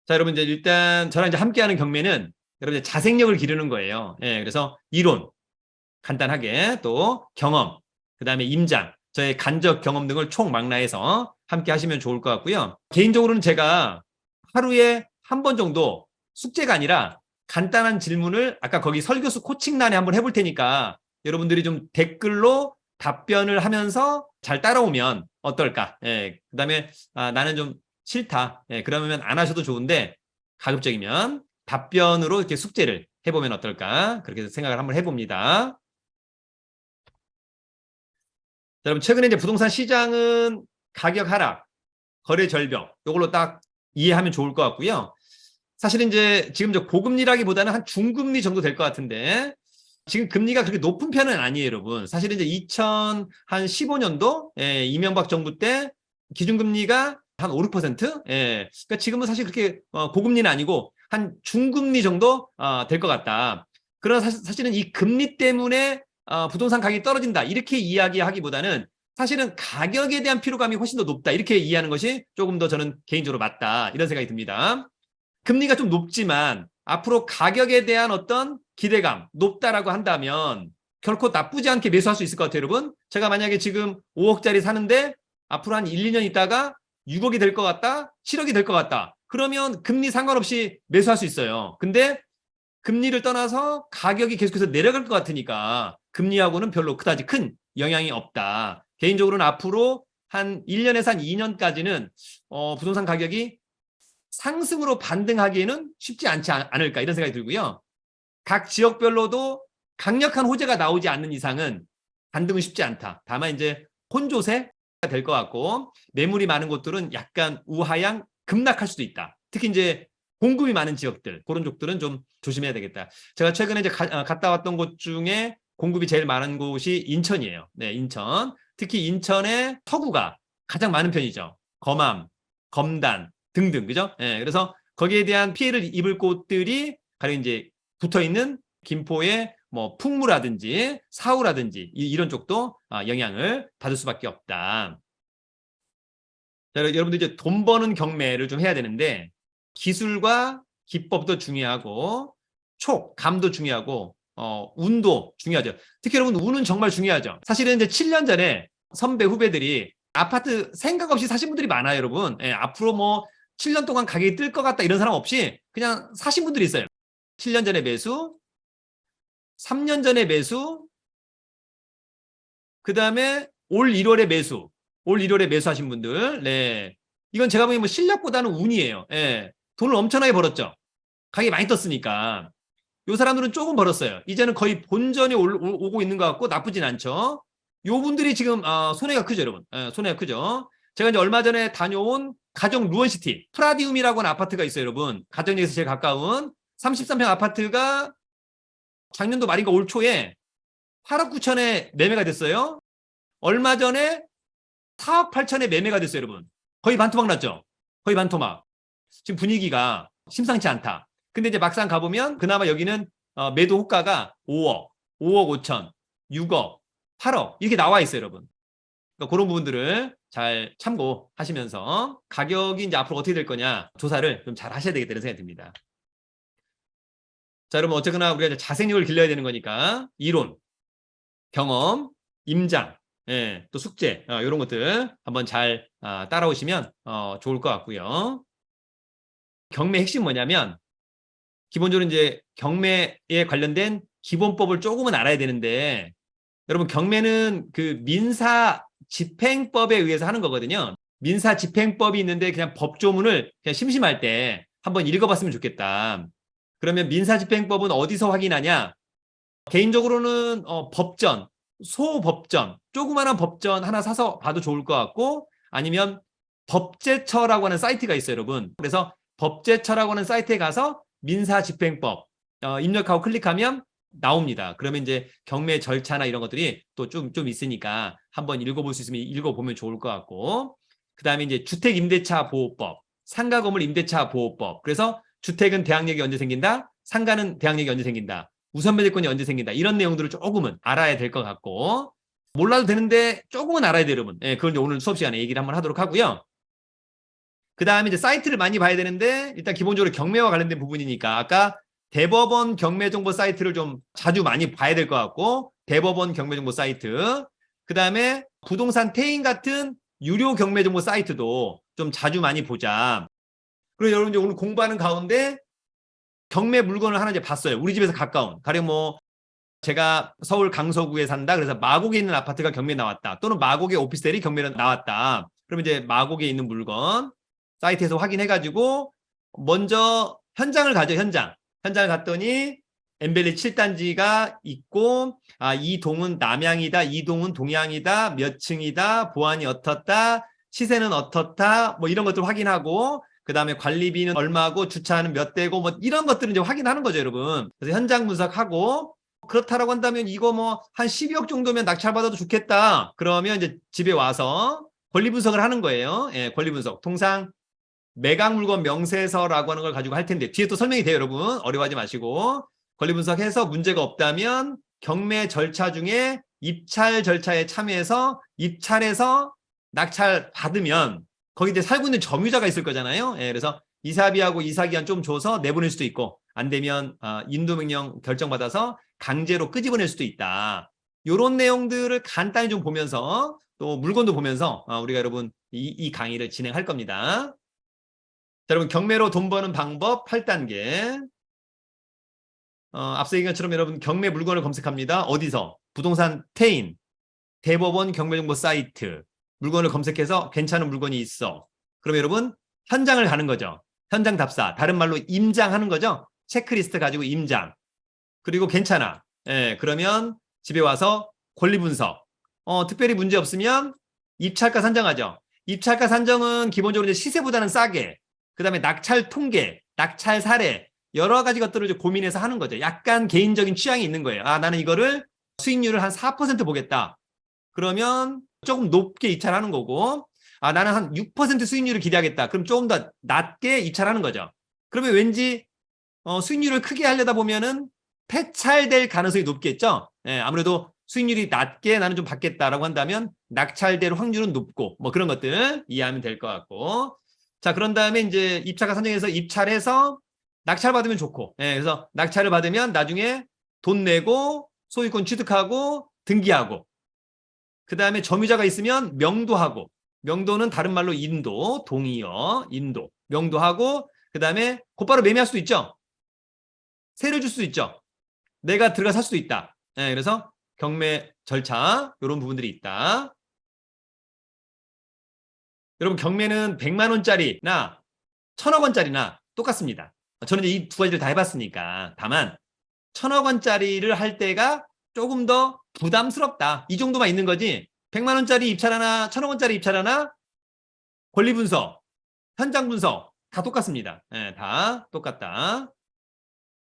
자, 여러분 이제 일단 저랑 이제 함께하는 경매는 여러분 이제 자생력을 기르는 거예요. 예, 그래서 이론 간단하게 또 경험, 그다음에 임장, 저의 간접 경험 등을 총망라해서 함께 하시면 좋을 것 같고요. 개인적으로는 제가 하루에 한 번 정도 숙제가 아니라 간단한 질문을 아까 거기 설교수 코칭란에 한번 해볼 테니까 여러분들이 좀 댓글로 답변을 하면서 잘 따라오면 어떨까? 예, 그다음에 나는 좀 싫다. 예, 그러면 안 하셔도 좋은데 가급적이면 답변으로 이렇게 숙제를 해보면 어떨까? 그렇게 생각을 한번 해봅니다. 여러분 최근에 이제 부동산 시장은 가격 하락, 거래 절벽 이걸로 딱 이해하면 좋을 것 같고요. 사실은 이제 지금 저 고금리라기보다는 한 중금리 정도 될 것 같은데 지금 금리가 그렇게 높은 편은 아니에요, 여러분. 사실은 이제 2015년도 이명박 정부 때 기준금리가 한 5, 6%? 예. 그러니까 지금은 사실 그렇게 고금리는 아니고 한 중금리 정도 될 것 같다. 그러나 사실은 이 금리 때문에 부동산 가격이 떨어진다. 이렇게 이야기하기보다는 사실은 가격에 대한 피로감이 훨씬 더 높다. 이렇게 이해하는 것이 조금 더 저는 개인적으로 맞다. 이런 생각이 듭니다. 금리가 좀 높지만 앞으로 가격에 대한 어떤 기대감 높다라고 한다면 결코 나쁘지 않게 매수할 수 있을 것 같아요, 여러분. 제가 만약에 지금 5억짜리 사는데 앞으로 한 1, 2년 있다가 6억이 될 것 같다, 7억이 될 것 같다. 그러면 금리 상관없이 매수할 수 있어요. 근데 금리를 떠나서 가격이 계속해서 내려갈 것 같으니까 금리하고는 별로 그다지 큰 영향이 없다. 개인적으로는 앞으로 한 1년에서 한 2년까지는 부동산 가격이 상승으로 반등하기에는 쉽지 않지 않을까 이런 생각이 들고요. 각 지역별로도 강력한 호재가 나오지 않는 이상은 반등은 쉽지 않다. 다만 이제 혼조세가 될 것 같고 매물이 많은 곳들은 약간 우하향 급락할 수도 있다. 특히 이제 공급이 많은 지역들 그런 쪽들은 좀 조심해야 되겠다. 제가 최근에 이제 갔다 왔던 곳 중에 공급이 제일 많은 곳이 인천이에요. 네, 인천. 특히 인천의 서구가 가장 많은 편이죠. 검암, 검단 등등, 그죠? 예, 그래서 거기에 대한 피해를 입을 곳들이 가령 이제 붙어 있는 김포의 뭐 풍무라든지 사후라든지 이런 쪽도 영향을 받을 수밖에 없다. 자, 여러분들 이제 돈 버는 경매를 좀 해야 되는데 기술과 기법도 중요하고 감도 중요하고 운도 중요하죠. 특히 여러분 운은 정말 중요하죠. 사실은 이제 7년 전에 선배 후배들이 아파트 생각 없이 사신 분들이 많아요, 여러분. 예, 앞으로 뭐 7년 동안 가격이 뜰 것 같다 이런 사람 없이 그냥 사신 분들이 있어요. 7년 전에 매수, 3년 전에 매수, 그 다음에 올 1월에 매수, 올 1월에 매수하신 분들, 네. 이건 제가 보기엔 뭐 실력보다는 운이에요. 예. 돈을 엄청나게 벌었죠. 가격이 많이 떴으니까. 요 사람들은 조금 벌었어요. 이제는 거의 본전이 오고 있는 것 같고 나쁘진 않죠. 요 분들이 지금 손해가 크죠, 여러분. 예, 손해가 크죠. 제가 이제 얼마 전에 다녀온 가정 루원시티 프라디움이라고 하는 아파트가 있어요, 여러분. 가정역에서 제일 가까운 33평 아파트가 작년도 말인가 올 초에 8억 9천에 매매가 됐어요. 얼마 전에 4억 8천에 매매가 됐어요, 여러분. 거의 반토막 났죠? 거의 반토막. 지금 분위기가 심상치 않다. 근데 이제 막상 가보면 그나마 여기는 매도 호가가 5억, 5억 5천, 6억, 8억 이렇게 나와 있어요, 여러분. 그러니까 그런 부분들을 잘 참고하시면서 가격이 이제 앞으로 어떻게 될 거냐 조사를 좀 잘 하셔야 되겠다는 생각이 듭니다. 자, 여러분 어쨌거나 우리가 자생력을 길러야 되는 거니까 이론, 경험, 임장, 예, 또 숙제 이런 것들 한번 잘 따라오시면 좋을 것 같고요. 경매 핵심 뭐냐면 기본적으로 이제 경매에 관련된 기본법을 조금은 알아야 되는데 여러분 경매는 그 민사집행법에 의해서 하는 거거든요. 민사집행법이 있는데 그냥 법조문을 그냥 심심할 때 한번 읽어봤으면 좋겠다. 그러면 민사집행법은 어디서 확인하냐? 개인적으로는 법전, 소법전, 조그마한 법전 하나 사서 봐도 좋을 것 같고 아니면 법제처라고 하는 사이트가 있어요, 여러분. 그래서 법제처라고 하는 사이트에 가서 민사집행법 입력하고 클릭하면 나옵니다. 그러면 이제 경매 절차나 이런 것들이 또 좀 있으니까 한번 읽어볼 수 있으면 읽어보면 좋을 것 같고 그 다음에 이제 주택임대차 보호법, 상가건물 임대차 보호법. 그래서 주택은 대항력이 언제 생긴다? 상가는 대항력이 언제 생긴다? 우선매제권이 언제 생긴다? 이런 내용들을 조금은 알아야 될 것 같고 몰라도 되는데 조금은 알아야 돼요, 여러분. 예, 그걸 이제 오늘 수업 시간에 얘기를 한번 하도록 하고요. 그 다음에 이제 사이트를 많이 봐야 되는데 일단 기본적으로 경매와 관련된 부분이니까 아까 대법원 경매 정보 사이트를 좀 자주 많이 봐야 될 것 같고 대법원 경매 정보 사이트 그 다음에 부동산 태인 같은 유료 경매 정보 사이트도 좀 자주 많이 보자. 그리고 여러분 이제 오늘 공부하는 가운데 경매 물건을 하나 이제 봤어요. 우리 집에서 가까운 가령 뭐 제가 서울 강서구에 산다. 그래서 마곡에 있는 아파트가 경매에 나왔다. 또는 마곡의 오피스텔이 경매에 나왔다. 그러면 이제 마곡에 있는 물건 사이트에서 확인해가지고 먼저 현장을 가죠. 현장을 갔더니 엠벨리 7단지가 있고 이 동은 남향이다. 이 동은 동향이다. 몇 층이다. 보안이 어떻다. 시세는 어떻다. 뭐 이런 것들 확인하고 그 다음에 관리비는 얼마고 주차는 몇 대고 뭐 이런 것들은 이제 확인하는 거죠, 여러분. 그래서 현장 분석하고 그렇다라고 한다면 이거 뭐 한 12억 정도면 낙찰받아도 좋겠다. 그러면 이제 집에 와서 권리 분석을 하는 거예요. 예, 권리 분석. 통상 매각 물건 명세서라고 하는 걸 가지고 할 텐데 뒤에 또 설명이 돼요, 여러분. 어려워하지 마시고. 권리 분석해서 문제가 없다면 경매 절차 중에 입찰 절차에 참여해서 입찰해서 낙찰 받으면 거기 이제 살고 있는 점유자가 있을 거잖아요. 예, 그래서 이사비하고 이사기한 좀 줘서 내보낼 수도 있고 안 되면 인도명령 결정받아서 강제로 끄집어낼 수도 있다. 이런 내용들을 간단히 좀 보면서 또 물건도 보면서 우리가 여러분 이 강의를 진행할 겁니다. 자, 여러분 경매로 돈 버는 방법 8단계. 앞서 얘기한 것처럼 여러분 경매 물건을 검색합니다. 어디서? 부동산 태인, 대법원 경매정보 사이트 물건을 검색해서 괜찮은 물건이 있어. 그럼 여러분 현장을 가는 거죠. 현장 답사, 다른 말로 임장하는 거죠. 체크리스트 가지고 임장. 그리고 괜찮아. 예, 그러면 집에 와서 권리 분석. 특별히 문제 없으면 입찰가 산정하죠. 입찰가 산정은 기본적으로 이제 시세보다는 싸게. 그 다음에 낙찰 통계, 낙찰 사례 여러 가지 것들을 이제 고민해서 하는 거죠. 약간 개인적인 취향이 있는 거예요. 나는 이거를 수익률을 한 4% 보겠다. 그러면 조금 높게 입찰하는 거고 나는 한 6% 수익률을 기대하겠다. 그럼 조금 더 낮게 입찰하는 거죠. 그러면 왠지 수익률을 크게 하려다 보면은 폐찰될 가능성이 높겠죠. 예, 아무래도 수익률이 낮게 나는 좀 받겠다라고 한다면 낙찰될 확률은 높고 뭐 그런 것들 이해하면 될 것 같고 자 그런 다음에 이제 입찰가 선정해서 입찰해서 낙찰 받으면 좋고 예, 그래서 낙찰을 받으면 나중에 돈 내고 소유권 취득하고 등기하고 그 다음에 점유자가 있으면 명도하고 명도는 다른 말로 인도 동의어 인도 명도하고 그 다음에 곧바로 매매할 수도 있죠. 세를 줄 수도 있죠. 내가 들어가 살 수도 있다. 예, 그래서 경매 절차 이런 부분들이 있다. 여러분 경매는 100만 원짜리나 1000억 원짜리나 똑같습니다. 저는 이제 이 두 가지를 다 해봤으니까 다만 1000억 원짜리를 할 때가 조금 더 부담스럽다. 이 정도만 있는 거지 100만 원짜리 입찰하나 1000억 원짜리 입찰하나 권리 분석, 현장 분석 다 똑같습니다. 예, 다 똑같다.